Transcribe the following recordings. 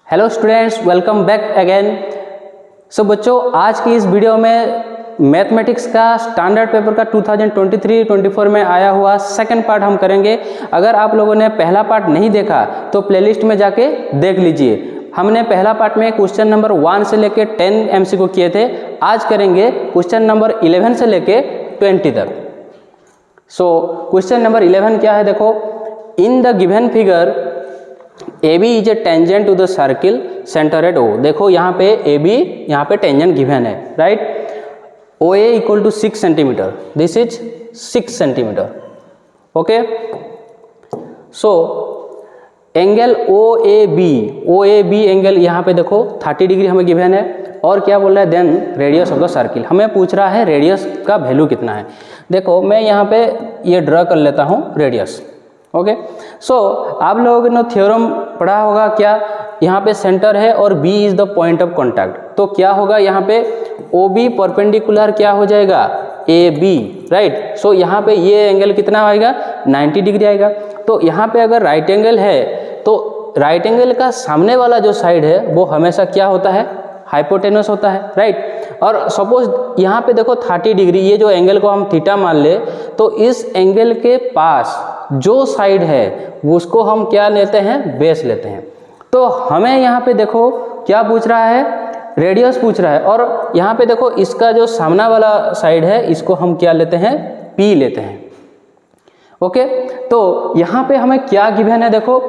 Hello students, welcome back again. So बच्चों, आज की इस वीडियो में मैथमेटिक्स का स्टैंडर्ड पेपर का 2023-24 में आया हुआ सेकंड पार्ट हम करेंगे। अगर आप लोगों ने पहला पार्ट नहीं देखा तो प्लेलिस्ट में जाके देख लीजिए। हमने पहला पार्ट में क्वेश्चन नंबर 1 से लेके 10 MCQ किए थे। आज करेंगे क्वेश्चन नंबर 11 से लेके 20 तक। सो क्वेश्चन नंबर 11 क्या है, देखो। In the given figure AB is a tangent to the circle center at O। देखो यहाँ पे AB यहाँ पे टेंजेंट गिवन है, right. OA equal to 6 centimetre, this is 6 centimetre, okay. So angle OAB angle यहाँ पे देखो 30 डिग्री हमें गिवन है। और क्या बोल रहा है, then radius of the circle, हमें पूछ रहा है रेडियस का वैल्यू कितना है। देखो मैं यहाँ पे ये ड्रा कर लेता हूँ रेडियस, ओके। सो आप लोगों ने थ्योरम पढ़ा होगा, क्या यहाँ पे सेंटर है और B is the point of contact, तो क्या होगा यहाँ पे OB परपेंडिकुलर क्या हो जाएगा AB, राइट। सो यहाँ पे ये एंगल कितना आएगा 90 डिग्री आएगा। तो यहाँ पे अगर राइट एंगल है तो राइट एंगल का सामने वाला जो साइड है वो हमेशा क्या होता है, हाइपोटेनस होता है, राइट। और सपोज यहाँ पे देखो 30 डिग्री, ये जो एंगल को हम थीटा मान ले तो इस एंगल के पास जो साइड है उसको हम क्या लेते हैं, बेस लेते हैं। तो हमें यहाँ पे देखो क्या पूछ रहा है, रेडियस पूछ रहा है। और यहाँ पे देखो इसका जो सामना वाला साइड है इसको हम क्या लेते हैं, P लेते हैं, ओके। तो यहाँ पे हमें क्या गिवन है, देखो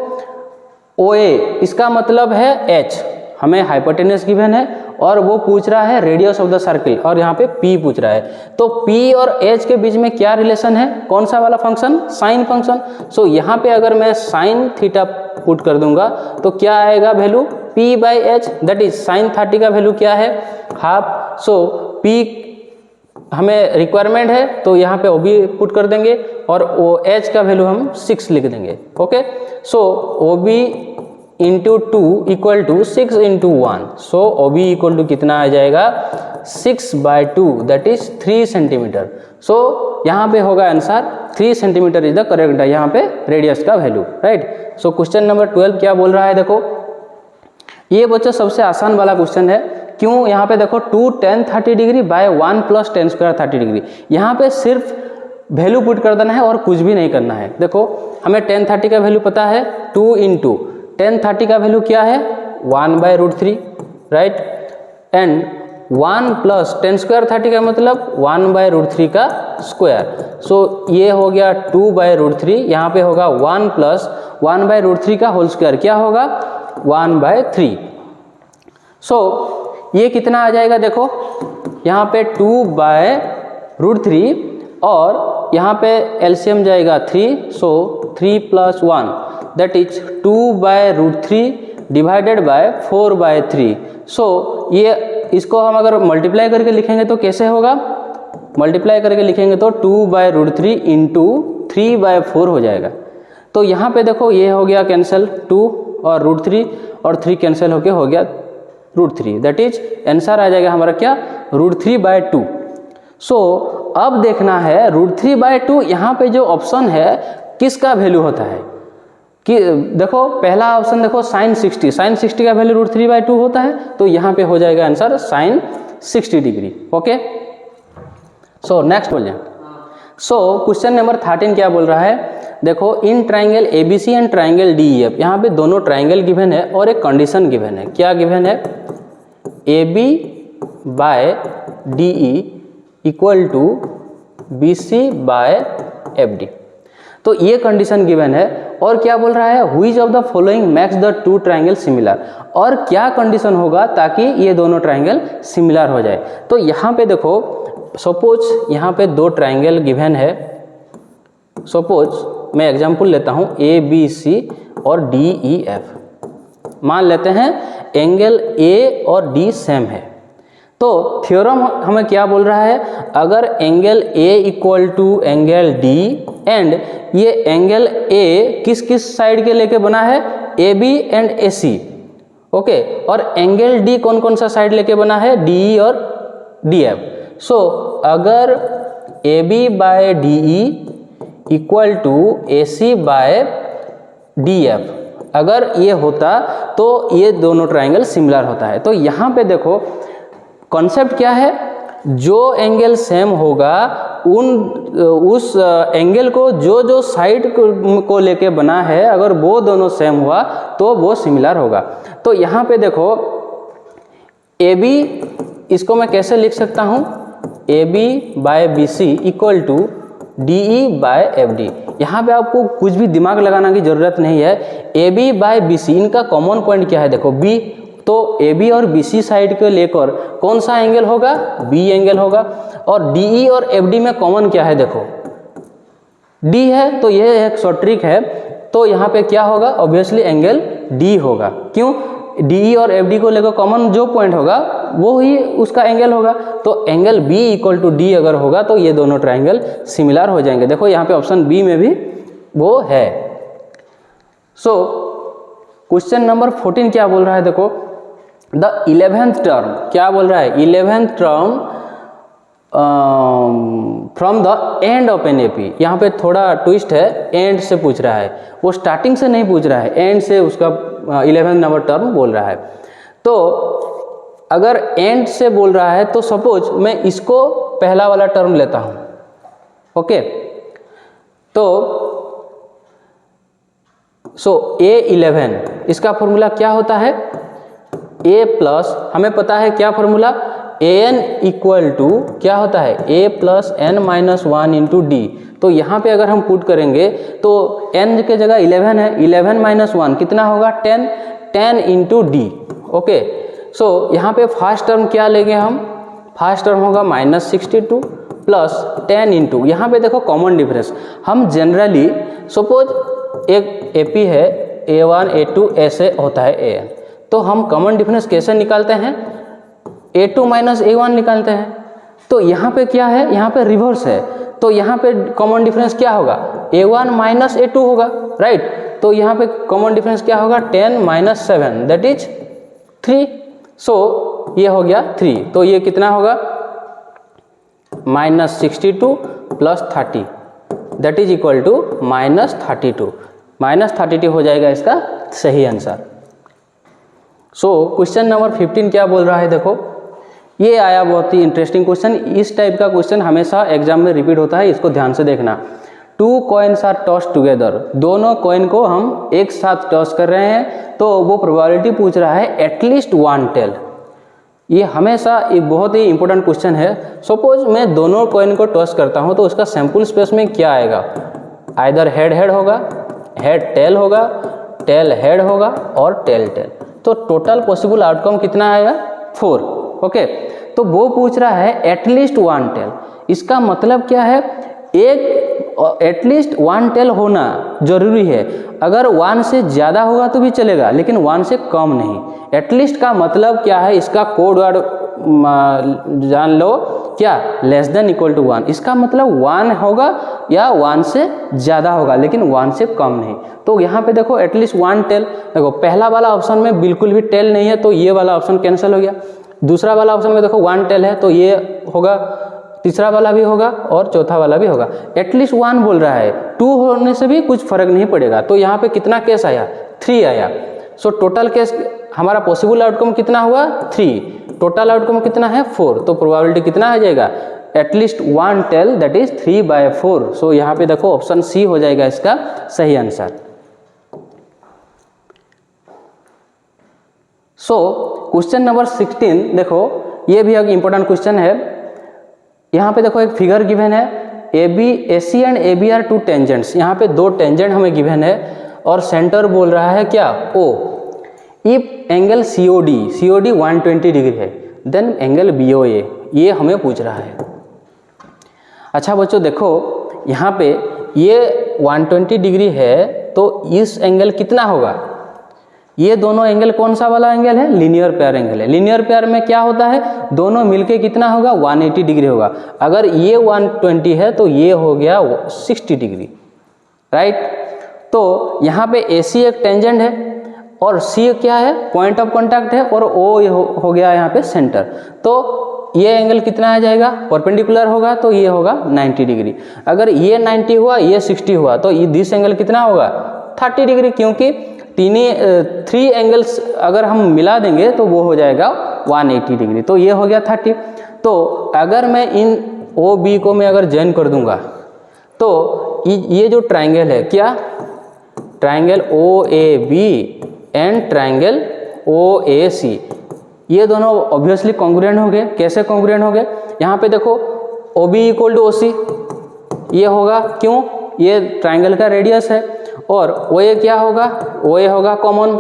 OA इसका मतलब है H, हमें हाइपोटेनस गिवन है और वो पूछ रहा है रेडियस ऑफ द सर्किल और यहाँ पे P पूछ रहा है। तो P और H के बीच में क्या रिलेशन है, कौन सा वाला फंक्शन, साइन फंक्शन। सो यहाँ पे अगर मैं साइन थीटा पुट कर दूंगा तो क्या आएगा value, P/H, that is sine 30 का वैल्यू क्या है, हाफ। सो P हमें रिक्वायरमेंट है तो यहाँ पे OB पुट कर देंगे और OH का वैल्यू हम 6 लिख देंगे, okay. So OB into 2 equal to 6 into 1। So OB equal to कितना आ जाएगा 6/2, दैट इज 3 सेंटीमीटर। सो यहाँ पे होगा answer 3 centimetre is the correct, यहाँ पे रेडियस का value, right. So question number 12 क्या बोल रहा है, देखो ये बच्चों सबसे आसान वाला क्वेश्चन है। क्यों, यहाँ पे देखो 2 tan 30 degree by 1 + tan square 30 degree, यहाँ पे सिर्फ वैल्यू पुट कर देना है और कुछ भी नहीं करना है। देखो हमें tan 30 का वैल्यू पता है, 2 इंटू tan 30 का वैल्यू क्या है 1/√3, राइट। एंड 1 + tan स्क्वायर 30 का मतलब 1/√3 का स्क्वायर। सो ये हो गया 2/√3, यहाँ पे होगा 1 + 1/√3 का होल स्क्वायर, क्या होगा 1/3। सो ये कितना आ जाएगा, देखो यहाँ पे 2/√3 और यहाँ पे LCM जाएगा 3, सो 3 + 1 दैट इज 2/√3 डिवाइडेड बाय 4/3। सो ये इसको हम अगर मल्टीप्लाई करके लिखेंगे तो कैसे होगा, मल्टीप्लाई करके लिखेंगे तो 2/√3 इंटू 3/4 हो जाएगा। तो यहाँ पे देखो ये हो गया कैंसिल, 2 और √3 और 3 कैंसिल होके हो गया √3, दैट इज आंसर आ जाएगा हमारा क्या, √3/2। सो अब देखना है √3/2 यहाँ पे जो ऑप्शन है किसका वैल्यू होता है, कि देखो पहला ऑप्शन देखो sin 60 का वैल्यू √3/2 होता है, तो यहाँ पे हो जाएगा answer sin 60 degree, okay. So next बोलिए। सो क्वेश्चन नंबर 13 क्या बोल रहा है, देखो in triangle ABC and triangle DEF, यहाँ पे दोनों ट्राइंगल गिवन है और एक कंडीशन गिवन है। क्या गिवन है, AB/DE इक्वल टू BC/FD। तो ये कंडीशन गिवन है और क्या बोल रहा है, which of the following makes the 2 triangle similar, और क्या कंडीशन होगा ताकि ये दोनों ट्राइंगल सिमिलर हो जाए। तो यहाँ पे देखो सपोज यहाँ पे 2 ट्राइंगल गिवन है, सपोज मैं एग्जांपल लेता हूँ ABC और DEF, मान लेते हैं एंगल A और D सेम है। तो थ्योरम हमें क्या बोल रहा है, अगर angle A equal to angle D and ये एंगल A किस किस साइड के लेके बना है, AB एंड AC, ओके। और एंगल D कौन कौन सा साइड लेके बना है, DE और DF। सो अगर AB/DE इक्वल टू AC/DF अगर ये होता तो ये दोनों ट्राइंगल सिमिलर होता है। तो यहाँ पे देखो कॉन्सेप्ट क्या है, जो एंगल सेम होगा उस एंगल को जो साइड को लेके बना है, अगर वो दोनों सेम हुआ तो वो सिमिलर होगा। तो यहाँ पे देखो AB, इसको मैं कैसे लिख सकता हूँ, AB by BC equal to DE by FD। यहाँ पे आपको कुछ भी दिमाग लगाना की जरूरत नहीं है। AB बाय BC, इनका कॉमन पॉइंट क्या है देखो B, तो AB और BC साइड को लेकर कौन सा एंगल होगा, B एंगल होगा। और DE और FD में कॉमन क्या है देखो D है, तो ये एक शॉर्ट ट्रिक है। तो यहाँ पे क्या होगा, ऑब्वियसली एंगल D होगा। क्यों, DE और FD को लेकर कॉमन जो पॉइंट होगा वो ही उसका एंगल होगा। तो angle B equal to D अगर होगा तो ये दोनों ट्राइंगल सिमिलर हो जाएंगे। देखो यहाँ पे ऑप्शन B में भी वो है। सो क्वेश्चन नंबर 14 क्या बोल रहा है देखो, द 11th टर्म, क्या बोल रहा है, 11th term from the end of an AP। यहाँ पे थोड़ा ट्विस्ट है, एंड से पूछ रहा है, वो स्टार्टिंग से नहीं पूछ रहा है, एंड से उसका 11th नंबर टर्म बोल रहा है। तो अगर एंड से बोल रहा है तो सपोज मैं इसको पहला वाला टर्म लेता हूँ, ओके। तो A11, इसका फॉर्मूला क्या होता है, A प्लस, हमें पता है क्या फॉर्मूला, AN इक्वल टू क्या होता है, A plus N minus 1 into D। तो यहाँ पे अगर हम पुट करेंगे तो N के जगह 11 है, 11 माइनस 1 कितना होगा 10, 10 इंटू D, ओके। सो यहाँ पे फर्स्ट टर्म क्या लेंगे हम, फर्स्ट टर्म होगा -62 प्लस 10 इंटू, यहाँ पे देखो कॉमन डिफरेंस, हम जनरली सपोज एक AP है A1 A2 ऐसे होता है AN, तो हम कॉमन डिफरेंस कैसे निकालते हैं, A2 माइनस A1 निकालते हैं। तो यहाँ पे क्या है, यहाँ पे रिवर्स है, तो यहाँ पे कॉमन डिफरेंस क्या होगा, A1 माइनस A2 होगा, राइट। तो यहाँ पे कॉमन डिफरेंस क्या होगा, 10 माइनस 7 दैट इज 3। सो ये हो गया 3, तो ये कितना होगा -62 plus 30 that is equal to -32, -32 हो जाएगा इसका सही आंसर। सो क्वेश्चन नंबर 15 क्या बोल रहा है देखो, ये आया बहुत ही इंटरेस्टिंग क्वेश्चन। इस टाइप का क्वेश्चन हमेशा एग्जाम में रिपीट होता है, इसको ध्यान से देखना। 2 कॉइन्स आर टॉस टुगेदर, दोनों कॉइन को हम एक साथ टॉस कर रहे हैं, तो वो प्रोबेबिलिटी पूछ रहा है एटलीस्ट 1 टेल। ये हमेशा एक बहुत ही इंपॉर्टेंट क्वेश्चन है। सपोज मैं दोनों कॉइन को टॉस करता हूँ तो उसका सैंपल स्पेस में क्या आएगा, आइदर हेड हेड होगा, हेड टेल होगा, टेल हेड होगा और टेल टेल। तो टोटल पॉसिबल आउटकम कितना आएगा 4, ओके। तो वो पूछ रहा है एटलीस्ट 1 टेल, इसका मतलब क्या है, एक एटलीस्ट 1 टेल होना जरूरी है। अगर 1 से ज़्यादा होगा तो भी चलेगा, लेकिन 1 से कम नहीं। एटलीस्ट का मतलब क्या है, इसका कोड वर्ड जान लो, क्या, लेस देन इक्वल टू 1, इसका मतलब 1 होगा या 1 से ज़्यादा होगा, लेकिन 1 से कम नहीं। तो यहाँ पे देखो एटलीस्ट 1 टेल, देखो पहला वाला ऑप्शन में बिल्कुल भी टेल नहीं है, तो ये वाला ऑप्शन कैंसिल हो गया। दूसरा वाला ऑप्शन में देखो 1 टेल है, तो ये होगा, तीसरा वाला भी होगा और चौथा वाला भी होगा। एटलीस्ट 1 बोल रहा है, 2 होने से भी कुछ फर्क नहीं पड़ेगा। तो यहाँ पे कितना केस आया, 3 आया। सो टोटल केस हमारा पॉसिबल आउटकम कितना हुआ 3, टोटल आउटकम कितना है 4। तो प्रोबेबिलिटी कितना आ जाएगा, एटलीस्ट 1 टेल दैट इज 3/4। सो यहाँ पे देखो ऑप्शन सी हो जाएगा इसका सही आंसर। सो क्वेश्चन नंबर 16 देखो, ये भी एक इंपॉर्टेंट क्वेश्चन है। यहाँ पे देखो एक फिगर गिवन है, AC and AB are 2 tangents. यहाँ पे 2 टेंजेंट हमें गिवन है और सेंटर बोल रहा है क्या O। If angle COD 120 degree है, देन एंगल BOA, ये हमें पूछ रहा है। अच्छा बच्चों देखो, यहाँ पे ये 120 डिग्री है, तो इस एंगल कितना होगा, ये दोनों एंगल कौन सा वाला एंगल है, लीनियर पेयर एंगल है। लीनियर पेयर में क्या होता है, दोनों मिलके कितना होगा 180 डिग्री होगा। अगर ये 120 है तो ये हो गया 60 डिग्री, राइट। तो यहाँ पे AC एक टेंजेंट है और C क्या है, पॉइंट ऑफ कॉन्टैक्ट है, और O हो गया यहाँ पे सेंटर। तो ये एंगल कितना आ जाएगा, परपेंडिकुलर होगा, तो ये होगा 90 डिग्री। अगर ये 90 हुआ, ये 60 हुआ, तो दिस एंगल कितना होगा 30 डिग्री, क्योंकि थ्री एंगल्स अगर हम मिला देंगे तो वो हो जाएगा 180 डिग्री। तो ये हो गया 30। तो अगर मैं इन ओ बी को मैं अगर जॉइन कर दूंगा तो ये जो ट्राइंगल है, क्या triangle O A B and triangle O A C, ये दोनों ऑब्वियसली कॉन्ग्रुएंट हो गए। कैसे कॉन्ग्रुएंट हो गए? यहाँ पे देखो O B equal to O C, ये होगा, क्यों? ये ट्राइंगल का रेडियस है। और ओ ए क्या होगा? ओ ए होगा कॉमन,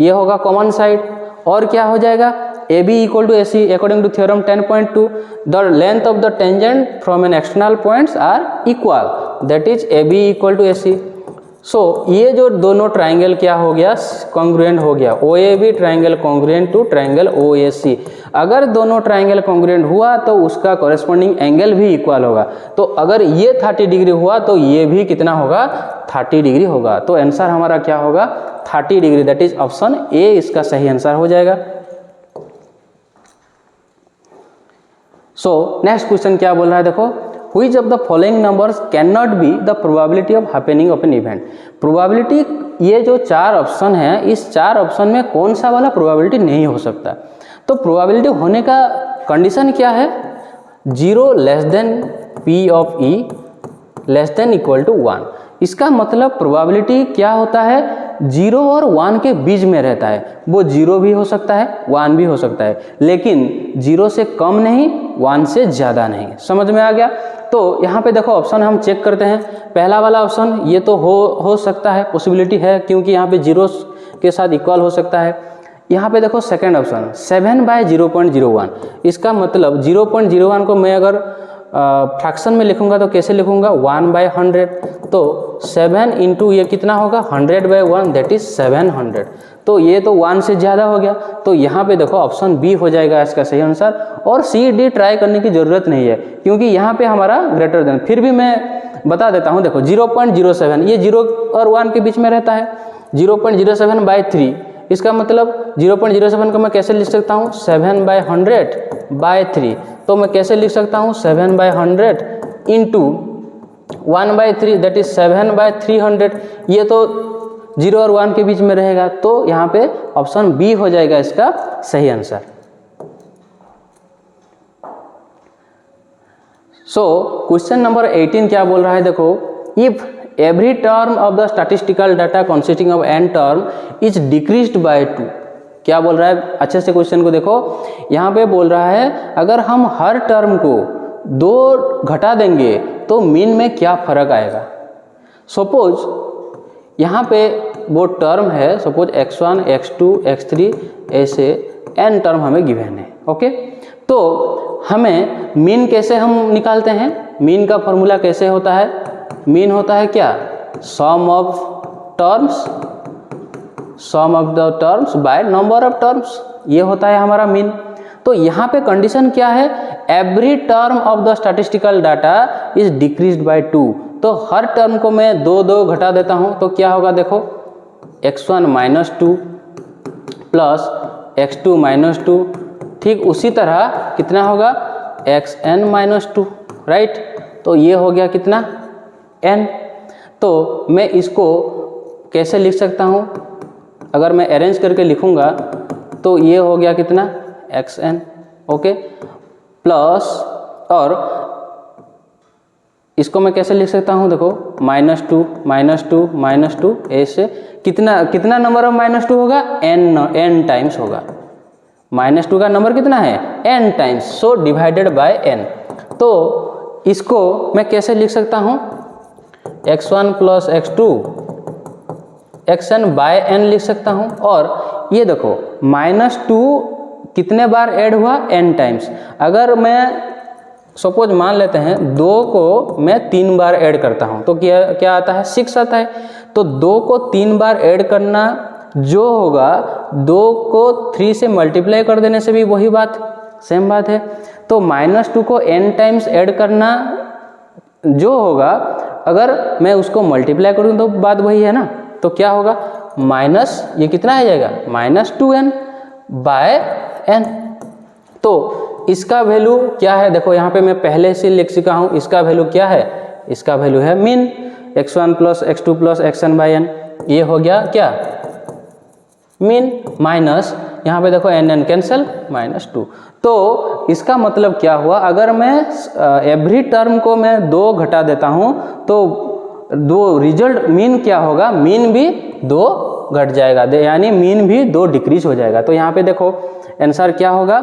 ये होगा कॉमन साइड। और क्या हो जाएगा? A B equal to A C according to theorem 10.2 the length of the tangent from an external points are equal, that is A B equal to A C. So ये जो दोनों triangle क्या हो गया? कॉन्ग्रुएंट हो गया। O A B triangle congruent to triangle O A C. अगर दोनों ट्राइंगल कॉन्ग्रुएंट हुआ तो उसका कॉरेस्पॉन्डिंग एंगल भी इक्वल होगा। तो अगर ये 30 डिग्री हुआ तो ये भी कितना होगा? 30 डिग्री होगा। तो आंसर हमारा क्या होगा? 30 degree, that is option A इसका सही आंसर हो जाएगा। सो नेक्स्ट क्वेश्चन क्या बोल रहा है, देखो, Which of the following numbers cannot be the probability of happening of an event? Probability, ये जो चार ऑप्शन है, इस चार ऑप्शन में कौन सा वाला प्रोबेबिलिटी नहीं हो सकता? तो प्रोबेबिलिटी होने का कंडीशन क्या है? 0 less than P of E less than equal to 1। इसका मतलब प्रोबेबिलिटी क्या होता है? 0 और 1 के बीच में रहता है। वो 0 भी हो सकता है, 1 भी हो सकता है, लेकिन 0 से कम नहीं, 1 से ज़्यादा नहीं। समझ में आ गया? तो यहाँ पे देखो ऑप्शन हम चेक करते हैं। पहला वाला ऑप्शन ये तो हो सकता है, पॉसिबिलिटी है, क्योंकि यहाँ पे 0 के साथ इक्वल हो सकता है। यहाँ पे देखो सेकंड ऑप्शन 7/0.01, इसका मतलब 0.01 को मैं अगर फ्रैक्शन में लिखूंगा तो कैसे लिखूंगा? 1/100। तो 7 इंटू ये कितना होगा? 100/1, दैट इज 700। तो ये तो 1 से ज़्यादा हो गया। तो यहाँ पे देखो ऑप्शन बी हो जाएगा इसका सही आंसर। और सी डी ट्राई करने की ज़रूरत नहीं है, क्योंकि यहाँ पे हमारा ग्रेटर देन। फिर भी मैं बता देता हूँ, देखो 0.07 ये 0 और 1 के बीच में रहता है। 0.07/3, इसका मतलब 0.07 को मैं कैसे लिख सकता हूँ? 7/100/3। तो मैं कैसे लिख सकता हूँ? 7/100 इंटू 1/3, दैट इज 7/300। ये तो 0 और 1 के बीच में रहेगा। तो यहाँ पे ऑप्शन बी हो जाएगा इसका सही आंसर। सो क्वेश्चन नंबर 18 क्या बोल रहा है, देखो, if every term of the statistical data consisting of n term is decreased by 2। क्या बोल रहा है? अच्छे से क्वेश्चन को देखो। यहाँ पे बोल रहा है अगर हम हर टर्म को 2 घटा देंगे तो मीन में क्या फर्क आएगा। सपोज यहाँ पे वो टर्म है, सपोज x1 x2 x3 ऐसे n टर्म हमें गिवन है। ओके, तो हमें मीन कैसे हम निकालते हैं? मीन का फॉर्मूला कैसे होता है? मीन होता है क्या? Sum of the terms by number of terms, ये होता है हमारा मीन। तो यहाँ पे कंडीशन क्या है? Every term of the statistical data is decreased bye 2। तो हर टर्म को मैं 2 घटा देता हूँ तो क्या होगा? देखो x1 - 2 प्लस x2 - 2, ठीक उसी तरह कितना होगा? xn - 2, right. तो ये हो गया कितना? n। तो मैं इसको कैसे लिख सकता हूँ? अगर मैं अरेंज करके लिखूँगा तो ये हो गया कितना? xn। ओके, प्लस, और इसको मैं कैसे लिख सकता हूँ? देखो -2 ऐसे कितना नंबर ऑफ -2 होगा? n टाइम्स होगा। -2 का नंबर कितना है? n times, so divided by n। तो इसको मैं कैसे लिख सकता हूँ? x1 plus x2 xn by n लिख सकता हूँ। और ये देखो -2 कितने बार ऐड हुआ? n times. अगर मैं सपोज मान लेते हैं 2 को मैं 3 बार ऐड करता हूँ तो क्या आता है? 6 आता है। तो 2 को 3 बार ऐड करना जो होगा, 2 को 3 से मल्टीप्लाई कर देने से भी वही बात, सेम बात है। तो -2 को n टाइम्स ऐड करना जो होगा, अगर मैं उसको मल्टीप्लाई करूँ तो बात वही है ना। तो क्या होगा? माइनस, ये कितना आ जाएगा? -2n bye n। तो इसका वैल्यू क्या है? देखो यहाँ पे मैं पहले से लिख चुका हूँ। इसका वैल्यू क्या है? इसका वैल्यू है mean, x1 plus x2 plus xn by n। ये हो गया क्या? मीन माइनस यहाँ पे देखो n कैंसिल -2। तो इसका मतलब क्या हुआ, अगर मैं एवरी टर्म को मैं 2 घटा देता हूँ तो दो रिजल्ट मीन क्या होगा, मीन भी 2 घट जाएगा, यानी मीन भी 2 डिक्रीज हो जाएगा। तो यहाँ पे देखो आंसर क्या होगा,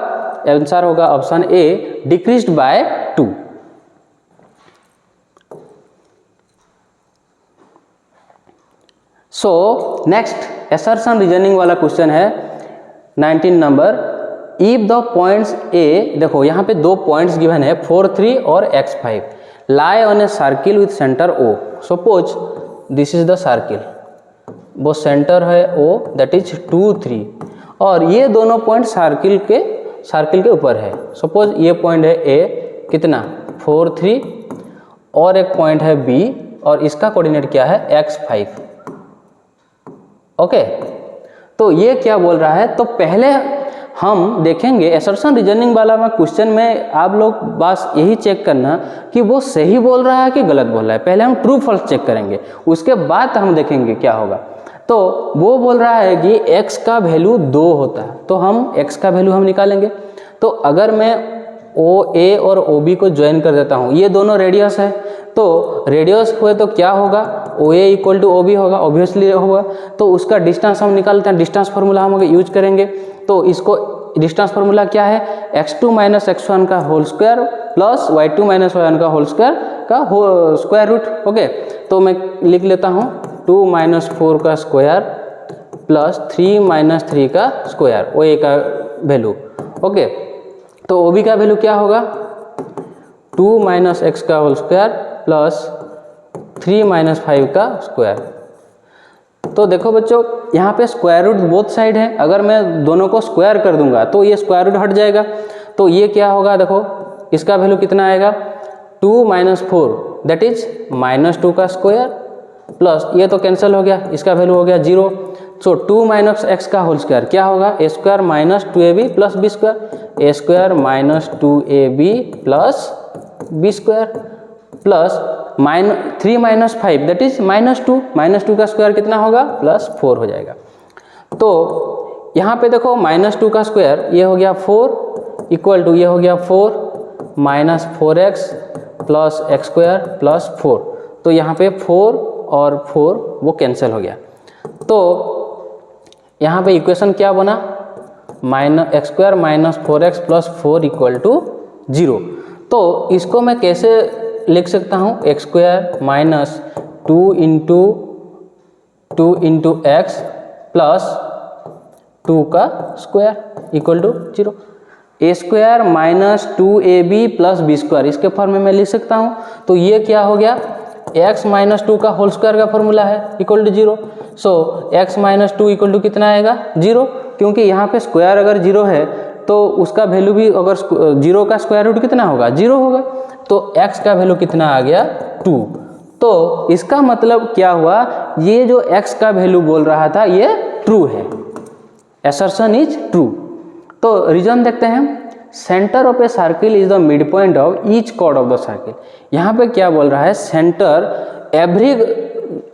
आंसर होगा option A decreased bye 2। So next assertion reasoning वाला क्वेश्चन है 19 number. If the points A, देखो यहाँ पे 2 पॉइंट्स गिवन है 4, 3 और x5 lie on a circle with center O. Suppose this is the circle, वो सेंटर है O, that is 2, 3 और ये दोनों पॉइंट सर्किल के ऊपर है। सपोज ये पॉइंट है A कितना 4, 3 और एक पॉइंट है B और इसका कोऑर्डिनेट क्या है x5। ओके, तो ये क्या बोल रहा है, तो पहले हम देखेंगे असर्शन रीजनिंग वाला में क्वेश्चन में आप लोग बस यही चेक करना कि वो सही बोल रहा है कि गलत बोल रहा है। पहले हम ट्रू फॉल्स चेक करेंगे, उसके बाद हम देखेंगे क्या होगा। तो वो बोल रहा है कि x का वैल्यू 2 होता है, तो हम x का वैल्यू हम निकालेंगे। तो अगर मैं OA और OB को ज्वाइन कर देता हूँ, ये दोनों रेडियस है, तो रेडियस हुए तो क्या होगा, OA = OB होगा, ऑब्वियसली होगा। तो उसका डिस्टेंस हम निकालते हैं, डिस्टेंस फार्मूला हम यूज करेंगे। तो इसको डिस्टेंस फार्मूला क्या है, x2 - x1 का whole square plus y2 - y1 का होल स्क्वायर का स्क्वायर रूट। ओके, तो मैं लिख लेता हूँ 2 - 4 का स्क्वायर प्लस 3 - 3 का स्क्वायर, OA का वैल्यू। ओके, तो OB का वैल्यू क्या होगा 2 - x का होल स्क्वायर प्लस 3 - 5 का स्क्वायर। तो देखो बच्चों यहाँ पे स्क्वायर रूट बोथ साइड है, अगर मैं दोनों को स्क्वायर कर दूंगा तो ये स्क्वायर रूट हट जाएगा। तो ये क्या होगा, देखो इसका वैल्यू कितना आएगा 2 - 4 दैट इज -2 का स्क्वायर प्लस ये तो कैंसिल हो गया, इसका वैल्यू हो गया 0। सो 2 - x का होल स्क्वायर क्या होगा, a² - 2ab plus b square, a² - 2ab plus b² plus 3 - 5 that is -2 का स्क्वायर कितना होगा +4 हो जाएगा। तो यहाँ पे देखो -2 का स्क्वायर ये हो गया 4 इक्वल टू ये हो गया 4 - 4x प्लस x² प्लस 4। तो यहाँ पे 4 और 4 वो कैंसिल हो गया। तो यहाँ पे इक्वेशन क्या बना, x² - 4x प्लस 4 = 0। तो इसको मैं कैसे लिख सकता हूँ, x² - 2 × x प्लस 2 का square equal to 0। a² - 2ab plus b², इसके फॉर्म में मैं लिख सकता हूँ। तो ये क्या हो गया, x - 2 का होल स्क्वायर का फॉर्मूला है equal to 0। So x - 2 equal to कितना आएगा 0, क्योंकि यहाँ पे स्क्वायर अगर 0 है तो उसका वैल्यू भी अगर 0 का स्क्वायर रूट कितना होगा 0 होगा। तो x का वैल्यू कितना आ गया 2। तो इसका मतलब क्या हुआ, ये जो x का वैल्यू बोल रहा था ये ट्रू है, असर्शन इज ट्रू। तो रीजन देखते हैं, centre of a circle is the mid point of each chord of the circle. यहाँ पे क्या बोल रहा है, सेंटर एवरी,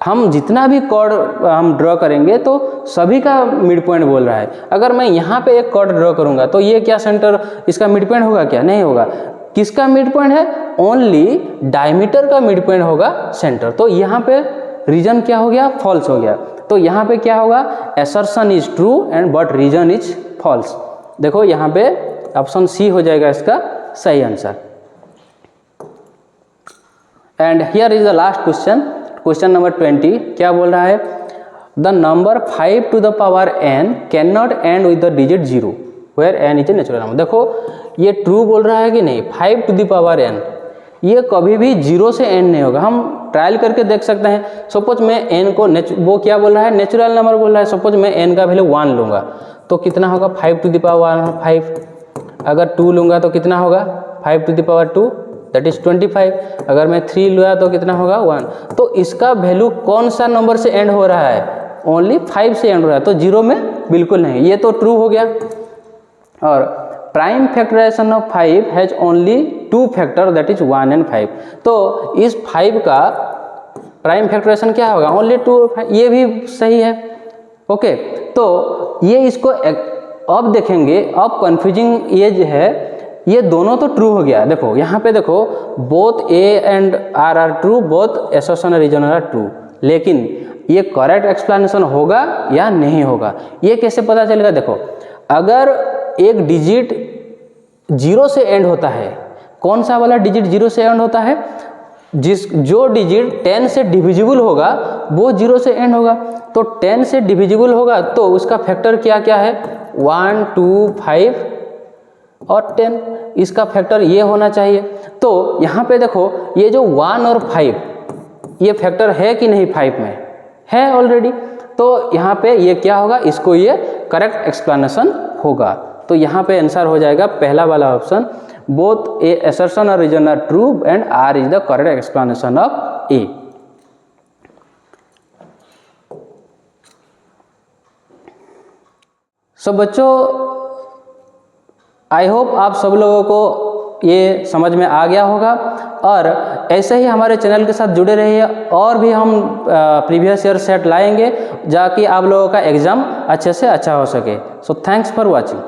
हम जितना भी कॉर्ड हम ड्रॉ करेंगे तो सभी का मिड पॉइंट बोल रहा है। अगर मैं यहाँ पे एक कॉर्ड ड्रॉ करूँगा तो ये क्या सेंटर इसका मिड पॉइंट होगा क्या, नहीं होगा। किसका मिड पॉइंट है, ओनली डायमीटर का मिड पॉइंट होगा सेंटर। तो यहाँ पे रीजन क्या हो गया, फॉल्स हो गया। तो यहाँ पे क्या होगा, assertion is true and but reason is false. देखो यहाँ पे ऑप्शन सी हो जाएगा इसका सही answer. And here is the last question, question number 20। क्या बोल रहा है, the number 5 to the power n can not end with the digit 0 where n is a natural number. देखो ये ट्रू बोल रहा है कि नहीं, 5 to the power n ये कभी भी 0 से एंड नहीं होगा। हम ट्रायल करके देख सकते हैं। सपोज मैं n को वो क्या बोल रहा है, नेचुरल नंबर बोल रहा है। सपोज मैं n का वैल्यू 1 लूँगा तो कितना होगा 5 to the power 5। अगर 2 लूँगा तो कितना होगा 5 to the power 2 that is 25। अगर मैं 3 लिया तो कितना होगा 1। तो इसका वैल्यू कौन सा नंबर से एंड हो रहा है, ओनली 5 से एंड हो रहा है। तो 0 में बिल्कुल नहीं, ये तो ट्रू हो गया। और prime factorisation of 5 has only 2 factor that is 1 and 5। तो इस 5 का प्राइम फैक्टराइजेशन क्या होगा, ओनली 2। ये भी सही है। ओके, तो ये इसको अब देखेंगे, अब कन्फ्यूजिंग ये जो है, ये दोनों तो ट्रू हो गया। देखो यहाँ पे देखो, both A and R are true, both assertion और रीजन आर ट्रू, लेकिन ये करेक्ट एक्सप्लेनेशन होगा या नहीं होगा, ये कैसे पता चलेगा? देखो अगर एक डिजिट 0 से एंड होता है, कौन सा वाला डिजिट 0 से एंड होता है? जो डिजिट 10 से डिविजिबल होगा वो 0 से एंड होगा। तो 10 से डिविजिबल होगा तो उसका फैक्टर क्या क्या है? 1, 2, 5 और 10, इसका फैक्टर ये होना चाहिए। तो यहाँ पे देखो ये जो 1 और 5 ये फैक्टर है कि नहीं? 5 में है ऑलरेडी, तो यहाँ पे ये क्या होगा? इसको ये करेक्ट एक्सप्लेनेशन होगा। तो यहाँ पे आंसर हो जाएगा पहला वाला ऑप्शन, बोथ ए असर्शन और reason are true and R is the correct explanation of A. So बच्चों, आई होप आप सब लोगों को ये समझ में आ गया होगा, और ऐसे ही हमारे चैनल के साथ जुड़े रहिए, और भी हम प्रीवियस ईयर सेट लाएंगे जाकि आप लोगों का एग्ज़ाम अच्छे से अच्छा हो सके। So thanks for watching.